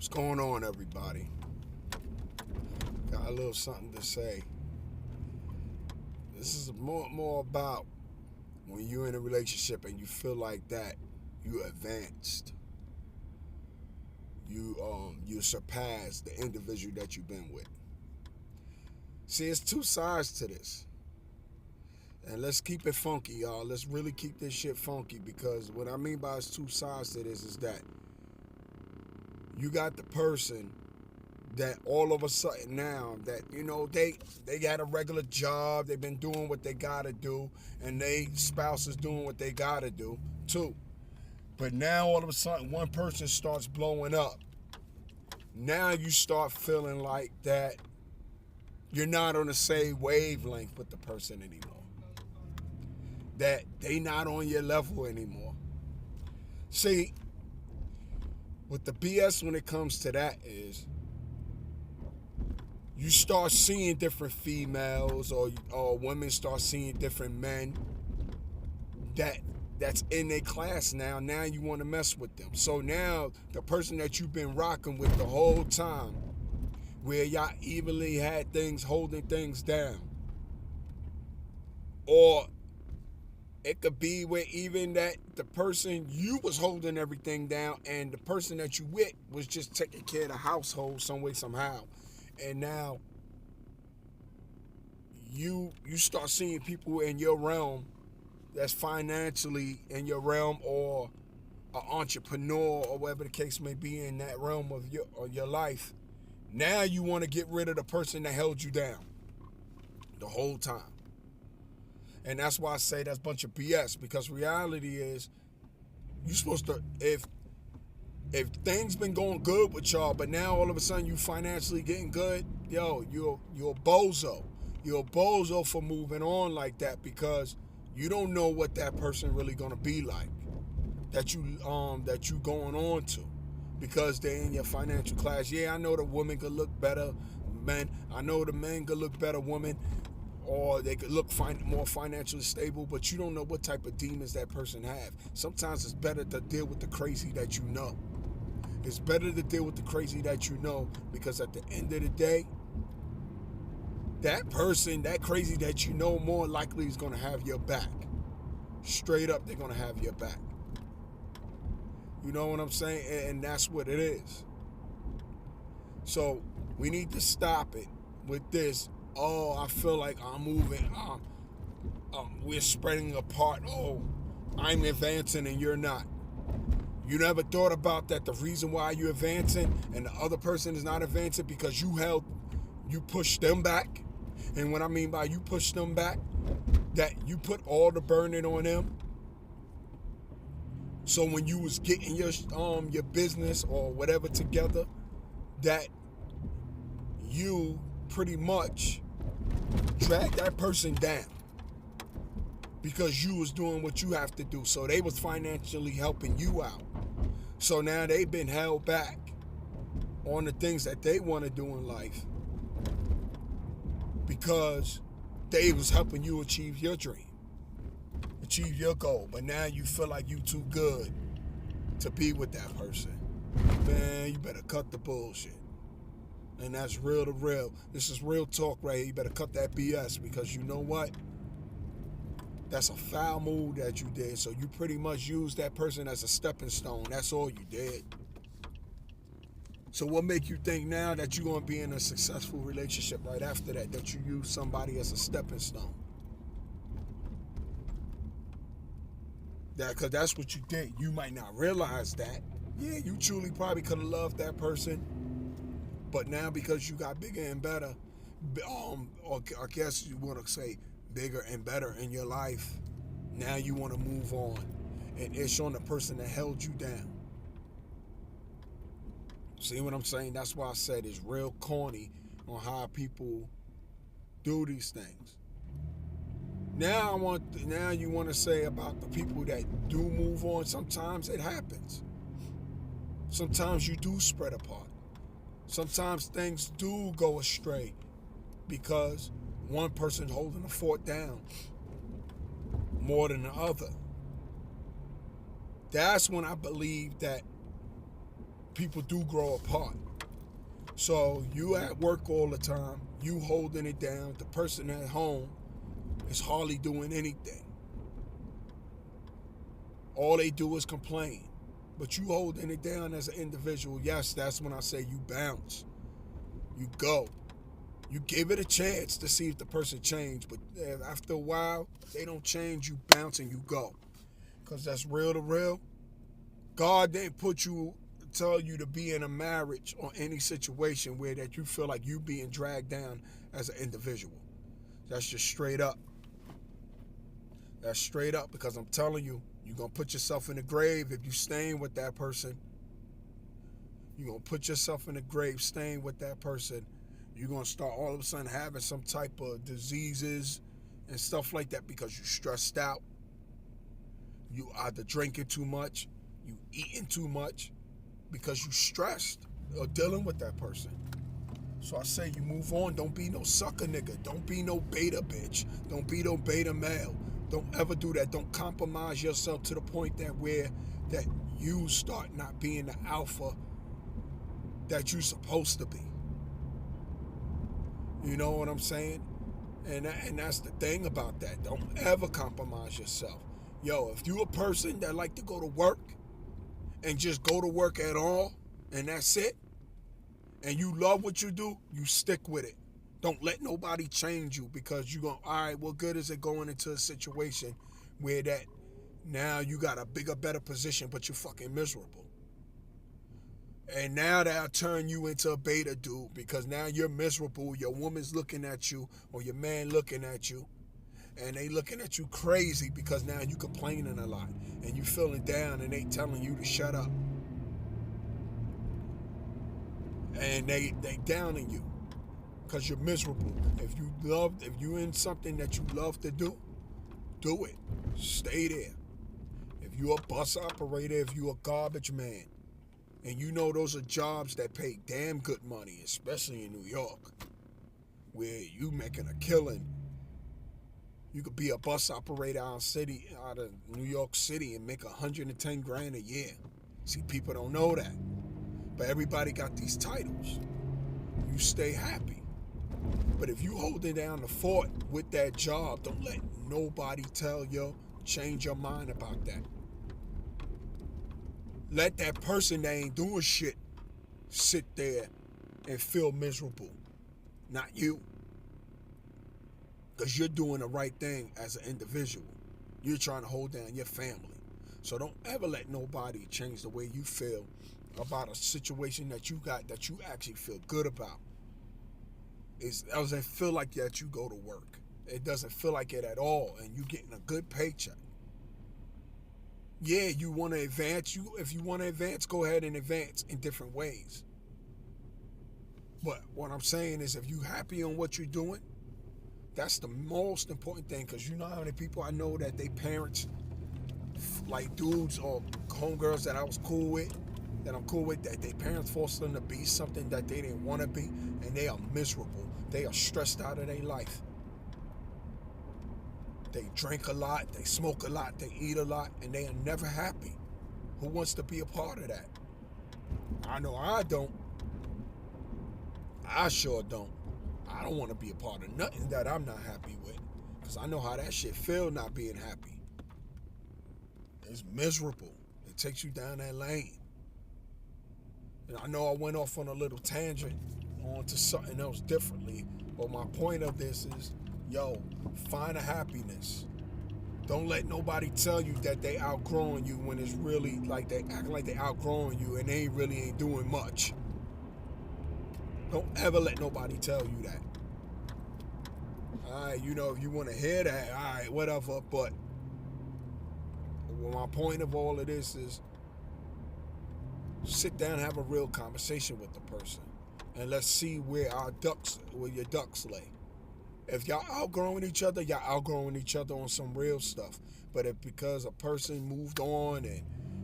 What's going on, everybody? Got a little something to say. This is more about when you're in a relationship and you feel like that you advanced, you surpassed the individual that you've been with. See, it's two sides to this, and let's keep it funky, y'all. Let's really keep this shit funky, because what I mean by it's two sides to this is that you got the person that all of a sudden now that they got a regular job, they've been doing what they gotta do, and they spouse is doing what they gotta do too. But now all of a sudden one person starts blowing up. Now you start feeling like that you're not on the same wavelength with the person anymore. That they not on your level anymore. See, with the BS when it comes to that is you start seeing different females or women start seeing different men that's in their class now. Now you want to mess with them. So now the person that you've been rocking with the whole time, where y'all evenly had things holding things down, or it could be where even that the person you was holding everything down and the person that you with was just taking care of the household some way, somehow. And now you start seeing people in your realm that's financially in your realm, or an entrepreneur, or whatever the case may be in that realm of your life. Now you want to get rid of the person that held you down the whole time. And that's why I say that's a bunch of BS, because reality is you're supposed to, if things been going good with y'all, but now all of a sudden you financially getting good, you're a bozo. You're a bozo for moving on like that, because you don't know what that person really gonna be like that you going on to, because they're in your financial class. Yeah, I know the woman could look better men. I know the men could look better women, or they could look more financially stable, but you don't know what type of demons that person have. Sometimes it's better to deal with the crazy that you know. It's better to deal with the crazy that you know, because at the end of the day, that person, that crazy that you know, more likely is going to have your back. Straight up, they're going to have your back. You know what I'm saying? And that's what it is. So we need to stop it with this. Oh, I feel like I'm moving. We're spreading apart. Oh, I'm advancing and you're not. You never thought about that the reason why you're advancing and the other person is not advancing because you pushed them back. And what I mean by you push them back, that you put all the burden on them. So when you was getting your business or whatever together, that you pretty much drag that person down because you was doing what you have to do. So they was financially helping you out. So now they've been held back on the things that they want to do in life because they was helping you achieve your dream, achieve your goal. But now you feel like you too good to be with that person. Man, you better cut the bullshit. And that's real to real. This is real talk right here. You better cut that BS, because you know what? That's a foul move that you did. So you pretty much used that person as a stepping stone. That's all you did. So what make you think now that you're going to be in a successful relationship right after that you use somebody as a stepping stone? Because that's what you did. You might not realize that. Yeah, you truly probably could have loved that person. But now because you got bigger and better, or I guess you want to say bigger and better in your life, now you want to move on. And it's on the person that held you down. See what I'm saying? That's why I said it's real corny on how people do these things. Now you want to say about the people that do move on. Sometimes it happens. Sometimes you do spread apart. Sometimes things do go astray because one person's holding the fort down more than the other. That's when I believe that people do grow apart. So you at work all the time, you holding it down. The person at home is hardly doing anything. All they do is complain. But you holding it down as an individual, yes, that's when I say you bounce. You go. You give it a chance to see if the person change. But after a while, they don't change, you bounce and you go. Because that's real to real. God didn't tell you to be in a marriage or any situation where that you feel like you being dragged down as an individual. That's just straight up. That's straight up, because I'm telling you, you're going to put yourself in the grave if you staying with that person. You're going to put yourself in the grave staying with that person. You're going to start all of a sudden having some type of diseases and stuff like that because you're stressed out. You either drinking too much, you eating too much because you stressed or dealing with that person. So I say you move on. Don't be no sucker nigga. Don't be no beta bitch. Don't be no beta male. Don't ever do that. Don't compromise yourself to the point that you start not being the alpha that you're supposed to be. You know what I'm saying? And that's the thing about that. Don't ever compromise yourself. Yo, if you a person that like to go to work and just go to work at all and that's it, and you love what you do, you stick with it. Don't let nobody change you, because you're going, all right, what good is it going into a situation where that now you got a bigger, better position, but you're fucking miserable. And now they'll turn you into a beta dude because now you're miserable. Your woman's looking at you or your man looking at you. And they looking at you crazy because now you complaining a lot. And you feeling down and they telling you to shut up. And they downing you because you're miserable. If you in something that you love to do it. Stay there. If you're a bus operator, if you're a garbage man, and you know those are jobs that pay damn good money, especially in New York, where you making a killing. You could be a bus operator out of New York City and make $110,000 a year. See, people don't know that. But everybody got these titles. You stay happy. But if you holding down the fort with that job, don't let nobody change your mind about that. Let that person that ain't doing shit sit there and feel miserable, not you. Because you're doing the right thing as an individual. You're trying to hold down your family. So don't ever let nobody change the way you feel about a situation that you got that you actually feel good about. It doesn't feel like that you go to work. It doesn't feel like it at all, and you getting a good paycheck. Yeah, you want to advance. If you want to advance, go ahead and advance in different ways. But what I'm saying is, if you happy on what you're doing, that's the most important thing. Because you know how many people I know that they parents, like dudes or homegirls that I'm cool with, that their parents forced them to be something that they didn't want to be, and they are miserable. They are stressed out of their life. They drink a lot, they smoke a lot, they eat a lot, and they are never happy. Who wants to be a part of that? I know I don't. I sure don't. I don't want to be a part of nothing that I'm not happy with, because I know how that shit feel not being happy. It's miserable. It takes you down that lane. And I know I went off on a little tangent onto something else differently, but my point of this is, find a happiness. Don't let nobody tell you that they outgrowing you when it's really like they acting like they outgrowing you and they really ain't doing much. Don't ever let nobody tell you that. Alright, if you want to hear that, alright, whatever, but my point of all of this is sit down and have a real conversation with the person. And let's see where your ducks lay. If y'all outgrowing each other, y'all outgrowing each other on some real stuff. But if because a person moved on and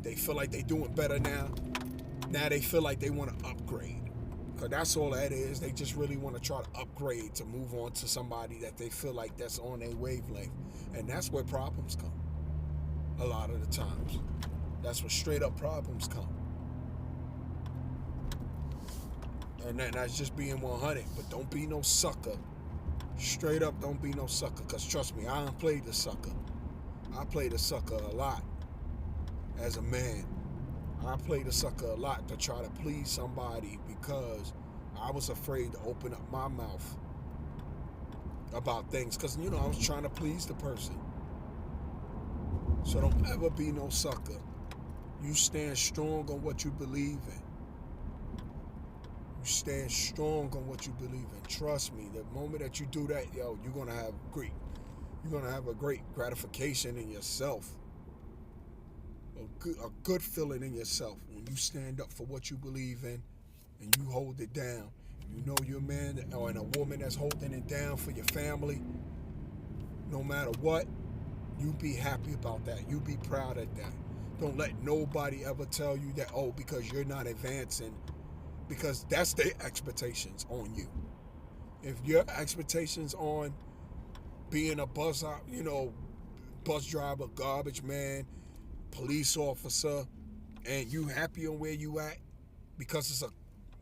they feel like they doing better now they feel like they want to upgrade. Because that's all that is. They just really want to try to upgrade to move on to somebody that they feel like that's on their wavelength. And that's where problems come. A lot of the times. That's where straight up problems come. And that's just being 100. But don't be no sucker. Straight up, don't be no sucker. Because trust me, I done played the sucker. I played the sucker a lot as a man. I played the sucker a lot to try to please somebody because I was afraid to open up my mouth about things. Because, I was trying to please the person. So don't ever be no sucker. You stand strong on what you believe in. You stand strong on what you believe in. Trust me, the moment that you do that, you're gonna have a great gratification in yourself. A good feeling in yourself when you stand up for what you believe in and you hold it down. You know you're a man and a woman that's holding it down for your family. No matter what, you be happy about that. You be proud of that. Don't let nobody ever tell you that, because you're not advancing, because that's their expectations on you. If your expectations on being a bus driver, garbage man, police officer, and you happy on where you at because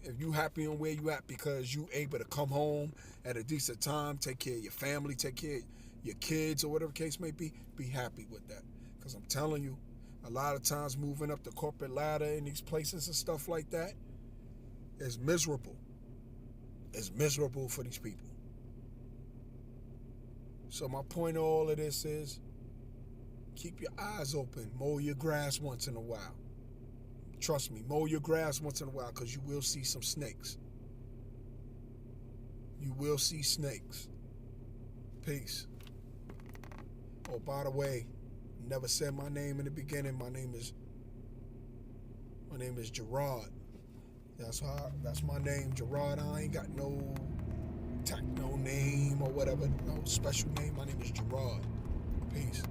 if you happy on where you at because you able to come home at a decent time, take care of your family, take care of your kids or whatever the case may be happy with that. Because I'm telling you, a lot of times moving up the corporate ladder in these places and stuff like that is miserable. It's miserable for these people. So my point of all of this is, keep your eyes open. Mow your grass once in a while. Trust me, mow your grass once in a while because you will see some snakes. You will see snakes. Peace. Oh, by the way, never said my name in the beginning. My name is Gerard. That's my name, Gerard. I ain't got no techno name or whatever, no special name. My name is Gerard. Peace.